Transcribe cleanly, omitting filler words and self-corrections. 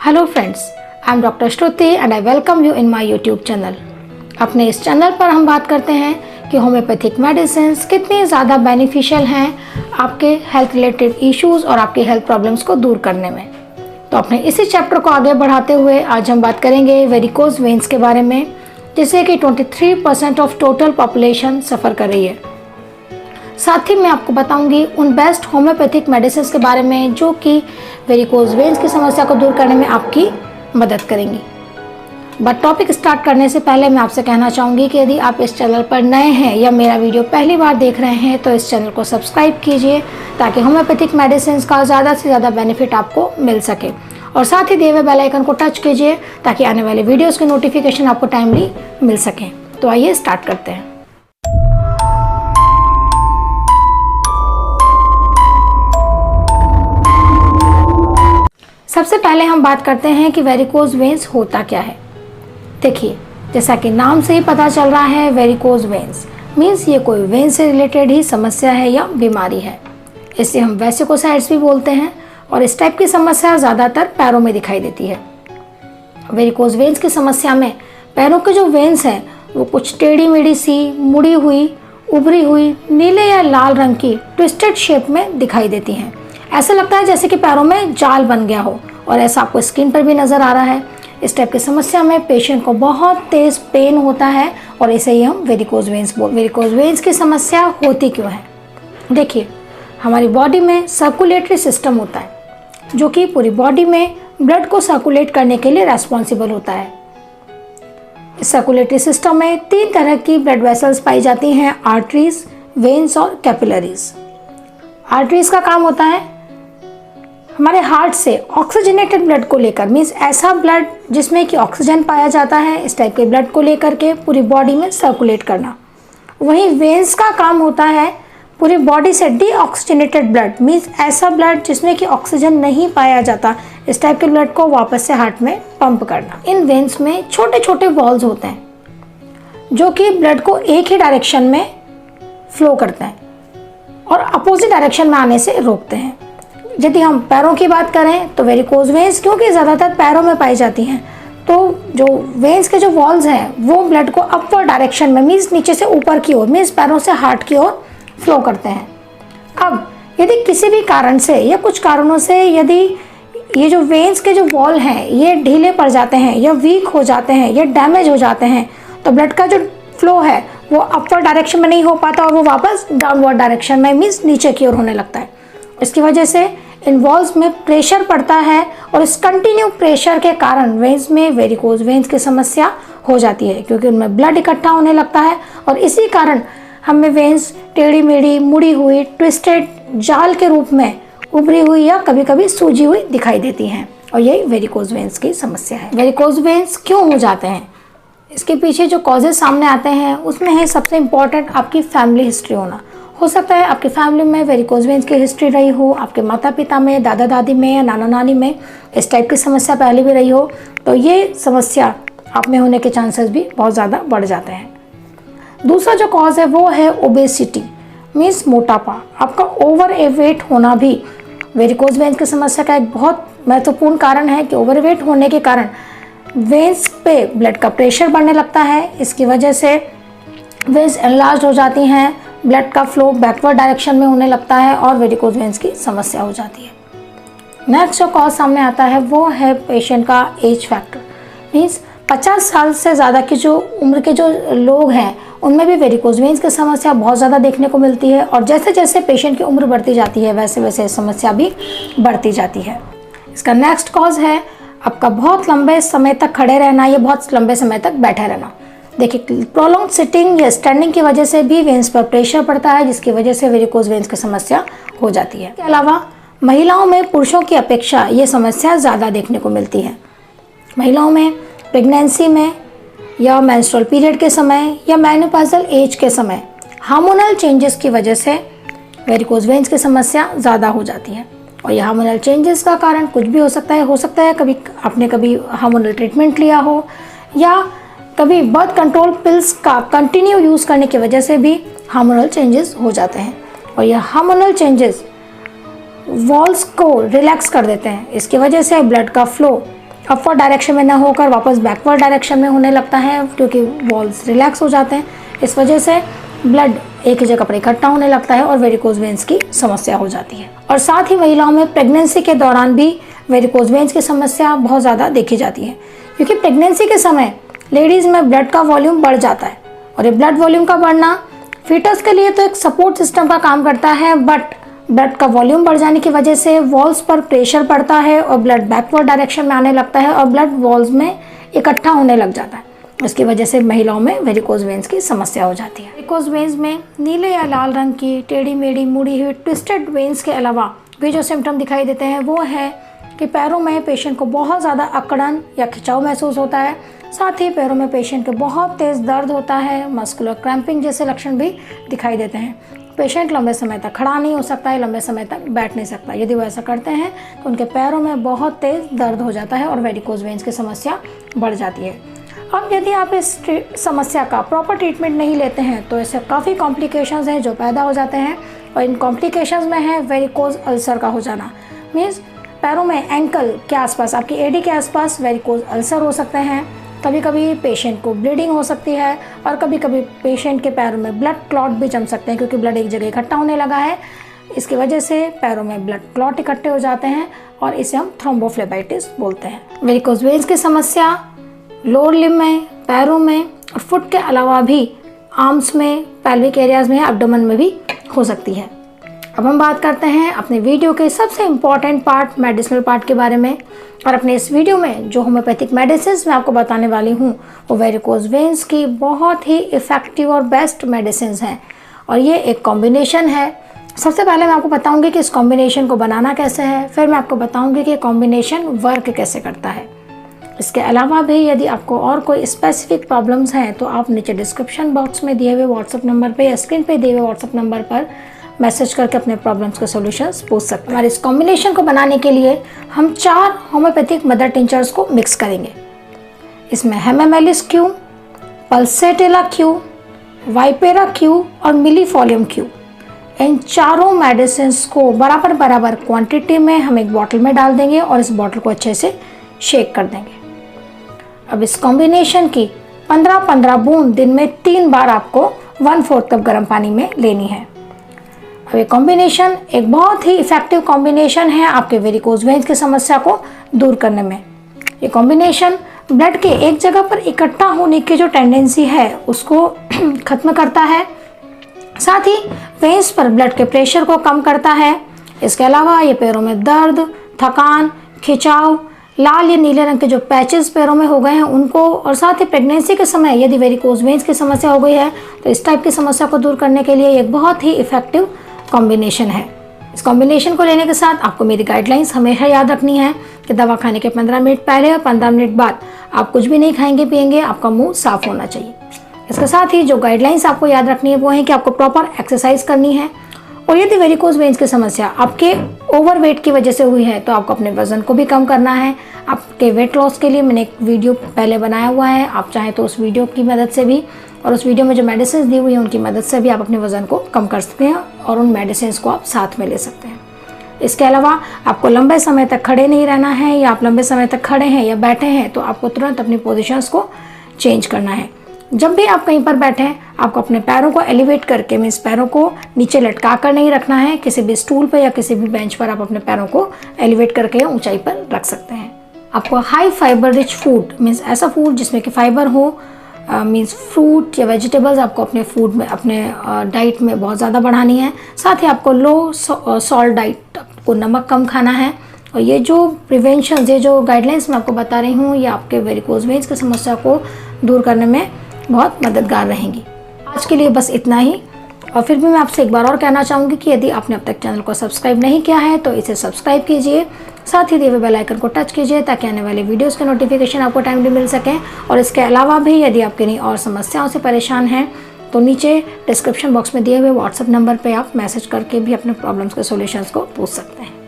Hello friends, I am doctor Shruti and I welcome you in my YouTube channel. अपने इस channel पर हम बात करते हैं कि होम्योपैथिक मेडिसिन कितनी ज़्यादा बेनिफिशियल हैं आपके हेल्थ रिलेटेड इश्यूज़ और आपकी हेल्थ प्रॉब्लम्स को दूर करने में। तो अपने इसी चैप्टर को आगे बढ़ाते हुए आज हम बात करेंगे वेरिकोज वेन्स के बारे में, जिससे कि 23% ऑफ टोटल पॉपुलेशन सफ़र कर रही है। साथ ही मैं आपको बताऊंगी उन बेस्ट होम्योपैथिक मेडिसिन के बारे में जो कि वेरिकोज वेन्स की समस्या को दूर करने में आपकी मदद करेंगी। बट टॉपिक स्टार्ट करने से पहले मैं आपसे कहना चाहूँगी कि यदि आप इस चैनल पर नए हैं या मेरा वीडियो पहली बार देख रहे हैं तो इस चैनल को सब्सक्राइब कीजिए ताकि होम्योपैथिक मेडिसिन का ज़्यादा से ज़्यादा बेनिफिट आपको मिल सके। और साथ ही दिए हुए बेल आइकन को टच कीजिए ताकि आने वाले वीडियोज़ की नोटिफिकेशन आपको टाइमली मिल सकें। तो आइए स्टार्ट करते हैं। सबसे पहले हम बात करते हैं कि वेरिकोज वेन्स होता क्या है। देखिए, जैसा कि नाम से ही पता चल रहा है, वेरिकोज वेन्स मीन्स ये कोई वेन से रिलेटेड ही समस्या है या बीमारी है। इसे हम वेसिकोसाइट्स भी बोलते हैं और इस टाइप की समस्या ज़्यादातर पैरों में दिखाई देती है। वेरिकोज वेन्स की समस्या में पैरों के जो वेन्स हैं वो कुछ टेढ़ी मेढ़ी सी, मुड़ी हुई, उभरी हुई, नीले या लाल रंग की ट्विस्टेड शेप में दिखाई देती हैं। ऐसा लगता है जैसे कि पैरों में जाल बन गया हो और ऐसा आपको स्किन पर भी नज़र आ रहा है। इस टाइप की समस्या में पेशेंट को बहुत तेज़ पेन होता है और इसे ही हम वेरिकोज वेन्स की समस्या होती क्यों है। देखिए, हमारी बॉडी में सर्कुलेटरी सिस्टम होता है जो कि पूरी बॉडी में ब्लड को सर्कुलेट करने के लिए रेस्पॉन्सिबल होता है। इस सर्कुलेटरी सिस्टम में 3 तरह की ब्लड वेसल्स पाई जाती हैं, आर्टरीज, वेन्स और कैपिलरीज। आर्टरीज का काम होता है हमारे हार्ट से ऑक्सीजनेटेड ब्लड को लेकर, मीन्स ऐसा ब्लड जिसमें कि ऑक्सीजन पाया जाता है, इस टाइप के ब्लड को लेकर के पूरी बॉडी में सर्कुलेट करना। वहीं वेन्स का काम होता है पूरी बॉडी से डीऑक्सीजनेटेड ब्लड, मीन्स ऐसा ब्लड जिसमें कि ऑक्सीजन नहीं पाया जाता, इस टाइप के ब्लड को वापस से हार्ट में पंप करना। इन वेन्स में छोटे छोटे वॉल्व्स होते हैं जो कि ब्लड को एक ही डायरेक्शन में फ्लो करते हैं और अपोजिट डायरेक्शन में आने से रोकते हैं। यदि हम पैरों की बात करें तो वेरिकोज वेन्स क्योंकि ज़्यादातर पैरों में पाई जाती हैं, तो जो वेन्स के जो वॉल्स हैं वो ब्लड को अपवर्ड डायरेक्शन में, मीन्स नीचे से ऊपर की ओर, मीन्स पैरों से हार्ट की ओर फ्लो करते हैं। अब यदि किसी भी कारण से या कुछ कारणों से यदि ये जो वेन्स के जो वॉल हैं ये ढीले पड़ जाते हैं या वीक हो जाते हैं या डैमेज हो जाते हैं तो ब्लड का जो फ्लो है वो अपवर्ड डायरेक्शन में नहीं हो पाता और वो वापस डाउनवर्ड डायरेक्शन में, मीन्स नीचे की ओर होने लगता है। इसकी वजह से इन वॉल्स में प्रेशर पड़ता है और इस कंटिन्यू प्रेशर के कारण वेन्स में वेरिकोज वेन्स की समस्या हो जाती है क्योंकि उनमें ब्लड इकट्ठा होने लगता है और इसी कारण हमें वेन्स टेढ़ी मेढ़ी, मुड़ी हुई, ट्विस्टेड जाल के रूप में उभरी हुई या कभी कभी सूजी हुई दिखाई देती हैं और यही वेरिकोज वेन्स की समस्या है। वेरिकोज वेन्स क्यों हो जाते हैं, इसके पीछे जो कॉजेज सामने आते हैं उसमें है सबसे इम्पॉर्टेंट आपकी फैमिली हिस्ट्री होना। हो सकता है आपकी फैमिली में वेरिकोज वेन्स की हिस्ट्री रही हो, आपके माता पिता में, दादा दादी में या नाना नानी में इस टाइप की समस्या पहले भी रही हो, तो ये समस्या आप में होने के चांसेस भी बहुत ज़्यादा बढ़ जाते हैं। दूसरा जो कॉज है वो है ओबेसिटी, मीन्स मोटापा। आपका ओवर वेट होना भी वेरिकोज वेन्स की समस्या का एक बहुत महत्वपूर्ण कारण है कि ओवर वेट होने के कारण वेन्स पे ब्लड का प्रेशर बढ़ने लगता है। इसकी वजह से वेन्स एनलार्ज हो जाती हैं, ब्लड का फ्लो बैकवर्ड डायरेक्शन में होने लगता है और वेरिकोज वेन्स की समस्या हो जाती है। नेक्स्ट जो कॉज सामने आता है वो है पेशेंट का एज फैक्टर, मीन्स 50 साल से ज़्यादा की जो उम्र के जो लोग हैं उनमें भी वेरिकोज वेन्स की समस्या बहुत ज़्यादा देखने को मिलती है और जैसे जैसे पेशेंट की उम्र बढ़ती जाती है वैसे वैसे समस्या भी बढ़ती जाती है। इसका नेक्स्ट कॉज है आपका बहुत लंबे समय तक खड़े रहना या बहुत लंबे समय तक बैठे रहना। देखिए, प्रोलॉन्ग सिटिंग या स्टैंडिंग की वजह से भी वेन्स पर प्रेशर पड़ता है जिसकी वजह से वेरिकोज वेन्स की समस्या हो जाती है। इसके अलावा महिलाओं में पुरुषों की अपेक्षा ये समस्या ज़्यादा देखने को मिलती है। महिलाओं में प्रेगनेंसी में या मेंस्ट्रुअल पीरियड के समय या मेनोपॉजल एज के समय हार्मोनल चेंजेस की वजह से वेरिकोज वेन्स की समस्या ज़्यादा हो जाती है। और यह हार्मोनल चेंजेस का कारण कुछ भी हो सकता है कभी आपने कभी हार्मोनल ट्रीटमेंट लिया हो या कभी बर्थ कंट्रोल पिल्स का कंटिन्यू यूज़ करने की वजह से भी हार्मोनल चेंजेस हो जाते हैं और यह हार्मोनल चेंजेस वॉल्स को रिलैक्स कर देते हैं। इसकी वजह से ब्लड का फ्लो अपवर्ड डायरेक्शन में ना होकर वापस बैकवर्ड डायरेक्शन में होने लगता है, क्योंकि वॉल्स रिलैक्स हो जाते हैं। इस वजह से ब्लड एक ही जगह पर इकट्ठा होने लगता है और वेरिकोज वेन्स की समस्या हो जाती है। और साथ ही महिलाओं में प्रेगनेंसी के दौरान भी वेरिकोज वेन्स की समस्या बहुत ज़्यादा देखी जाती है, क्योंकि प्रेगनेंसी के समय लेडीज़ में ब्लड का वॉल्यूम बढ़ जाता है। और ये ब्लड वॉल्यूम का बढ़ना फीटस के लिए तो एक सपोर्ट सिस्टम का काम करता है, बट ब्लड का वॉल्यूम बढ़ जाने की वजह से वॉल्स पर प्रेशर पड़ता है और ब्लड बैकवर्ड डायरेक्शन में आने लगता है और ब्लड वॉल्स में इकट्ठा होने लग जाता है। इसकी वजह से महिलाओं में वेरिकोज वेन्स की समस्या हो जाती है। वेरिकोज वेन्स में नीले या लाल रंग की टेढ़ी मेढ़ी मुड़ी हुई ट्विस्टेड वेन्स के अलावा भी जो सिम्टम दिखाई देते हैं वो है कि पैरों में पेशेंट को बहुत ज़्यादा अकड़न या खिंचाव महसूस होता है। साथ ही पैरों में पेशेंट को बहुत तेज़ दर्द होता है, मस्कुलर क्रैम्पिंग जैसे लक्षण भी दिखाई देते हैं। पेशेंट लंबे समय तक खड़ा नहीं हो सकता है, लंबे समय तक बैठ नहीं सकता। यदि वो ऐसा करते हैं तो उनके पैरों में बहुत तेज़ दर्द हो जाता है और वेरिकोज वेन्स की समस्या बढ़ जाती है। अब यदि आप इस समस्या का प्रॉपर ट्रीटमेंट नहीं लेते हैं तो ऐसे काफ़ी कॉम्प्लिकेशंस हैं जो पैदा हो जाते हैं, और इन कॉम्प्लिकेशंस में है वेरिकोज अल्सर का हो जाना। मीन्स पैरों में एंकल के आसपास, आपकी एडी के आसपास वेरिकोज अल्सर हो सकते हैं। कभी कभी पेशेंट को ब्लीडिंग हो सकती है और कभी कभी पेशेंट के पैरों में ब्लड क्लॉट भी जम सकते हैं, क्योंकि ब्लड एक जगह इकट्ठा होने लगा है। इसकी वजह से पैरों में ब्लड क्लॉट इकट्ठे हो जाते हैं और इसे हम थ्रोम्बोफ्लेबाइटिस बोलते हैं। वेरिकोज वेन्स की समस्या लोअर लिम्ब में, पैरों में और फुट के अलावा भी आर्म्स में, पेल्विक एरियाज में, एब्डोमेन में भी हो सकती है। अब हम बात करते हैं अपने वीडियो के सबसे इम्पॉर्टेंट पार्ट, मेडिसिनल पार्ट के बारे में। और अपने इस वीडियो में जो होम्योपैथिक मेडिसिन मैं आपको बताने वाली हूँ वो वेरिकोज वेन्स की बहुत ही इफ़ेक्टिव और बेस्ट मेडिसिन हैं, और ये एक कॉम्बिनेशन है। सबसे पहले मैं आपको बताऊँगी कि इस कॉम्बिनेशन को बनाना कैसे है, फिर मैं आपको बताऊँगी कि कॉम्बिनेशन वर्क कैसे करता है। इसके अलावा भी यदि आपको और कोई स्पेसिफिक प्रॉब्लम्स हैं तो आप नीचे डिस्क्रिप्शन बॉक्स में दिए हुए व्हाट्सएप नंबर पे या स्क्रीन पे दिए हुए व्हाट्सएप नंबर पर मैसेज करके अपने प्रॉब्लम्स के सॉल्यूशंस पूछ सकते हैं। हमारे इस कॉम्बिनेशन को बनाने के लिए हम 4 होम्योपैथिक मदर टिंचर्स को मिक्स करेंगे। इसमें hamamelis Q, pulsatilla Q, Vipera Q और मिलीफोलियम क्यू, इन चारों मेडिसिन को बराबर बराबर क्वांटिटी में हम एक बॉटल में डाल देंगे और इस बॉटल को अच्छे से शेक कर देंगे। अब इस कॉम्बिनेशन की 15-15 बूंद दिन में 3 बार आपको 1/4 कप गर्म पानी में लेनी है। अब ये कॉम्बिनेशन एक बहुत ही इफ़ेक्टिव कॉम्बिनेशन है आपके वेरिकोज वेन्स की समस्या को दूर करने में। ये कॉम्बिनेशन ब्लड के एक जगह पर इकट्ठा होने की जो टेंडेंसी है उसको ख़त्म करता है, साथ ही वेन्स पर ब्लड के प्रेशर को कम करता है। इसके अलावा ये पैरों में दर्द, थकान, खिंचाव, लाल या नीले रंग के जो पैचेस पैरों में हो गए हैं उनको, और साथ ही प्रेगनेंसी के समय यदि वेरिकोज वेन्स की समस्या हो गई है तो इस टाइप की समस्या को दूर करने के लिए एक बहुत ही इफ़ेक्टिव कॉम्बिनेशन है। इस कॉम्बिनेशन को लेने के साथ आपको मेरी गाइडलाइंस हमेशा याद रखनी है कि दवा खाने के 15 मिनट पहले और 15 मिनट बाद आप कुछ भी नहीं खाएंगे पिएंगे, आपका मुंह साफ होना चाहिए। इसके साथ ही जो गाइडलाइंस आपको याद रखनी है वो है कि आपको प्रॉपर एक्सरसाइज करनी है, और यदि वेरिकोज वेन्स की समस्या आपके ओवरवेट की वजह से हुई है तो आपको अपने वजन को भी कम करना है। आपके वेट लॉस के लिए मैंने एक वीडियो पहले बनाया हुआ है, आप चाहें तो उस वीडियो की मदद से भी और उस वीडियो में जो मेडिसिन दी हुई है उनकी मदद से भी आप अपने वजन को कम कर सकते हैं और उन मेडिसिन को आप साथ में ले सकते हैं। इसके अलावा आपको लंबे समय तक खड़े नहीं रहना है, या आप लंबे समय तक खड़े हैं या बैठे हैं तो आपको तुरंत अपनी पोजीशंस को चेंज करना है। जब भी आप कहीं पर बैठे हैं आपको अपने पैरों को एलिवेट करके, मीन्स पैरों को नीचे लटका कर नहीं रखना है। किसी भी स्टूल पर या किसी भी बेंच पर आप अपने पैरों को एलिवेट करके ऊंचाई पर रख सकते हैं। आपको high fibre rich food, means ऐसा फूड जिसमें कि फाइबर हो, मीन्स फ्रूट या वेजिटेबल्स आपको अपने फूड में, अपने डाइट में बहुत ज़्यादा बढ़ानी है। साथ ही आपको लो सॉल्ट डाइट, आपको नमक कम खाना है। और ये जो प्रिवेंशन, ये जो गाइडलाइंस मैं आपको बता रही हूँ ये आपके वेरिकोज वेन्स की समस्या को दूर करने में बहुत मददगार रहेंगी। आज के लिए बस इतना ही, और फिर भी मैं आपसे एक बार और कहना चाहूँगी कि यदि आपने अब तक चैनल को सब्सक्राइब नहीं किया है तो इसे सब्सक्राइब कीजिए, साथ ही दिए हुए बेल आइकन को टच कीजिए ताकि आने वाले वीडियोस के नोटिफिकेशन आपको टाइमली मिल सकें। और इसके अलावा भी यदि आप किन्हीं और समस्याओं से परेशान हैं तो नीचे डिस्क्रिप्शन बॉक्स में दिए हुए व्हाट्सएप नंबर पर आप मैसेज करके भी अपने प्रॉब्लम्स के सॉल्यूशंस को पूछ सकते हैं।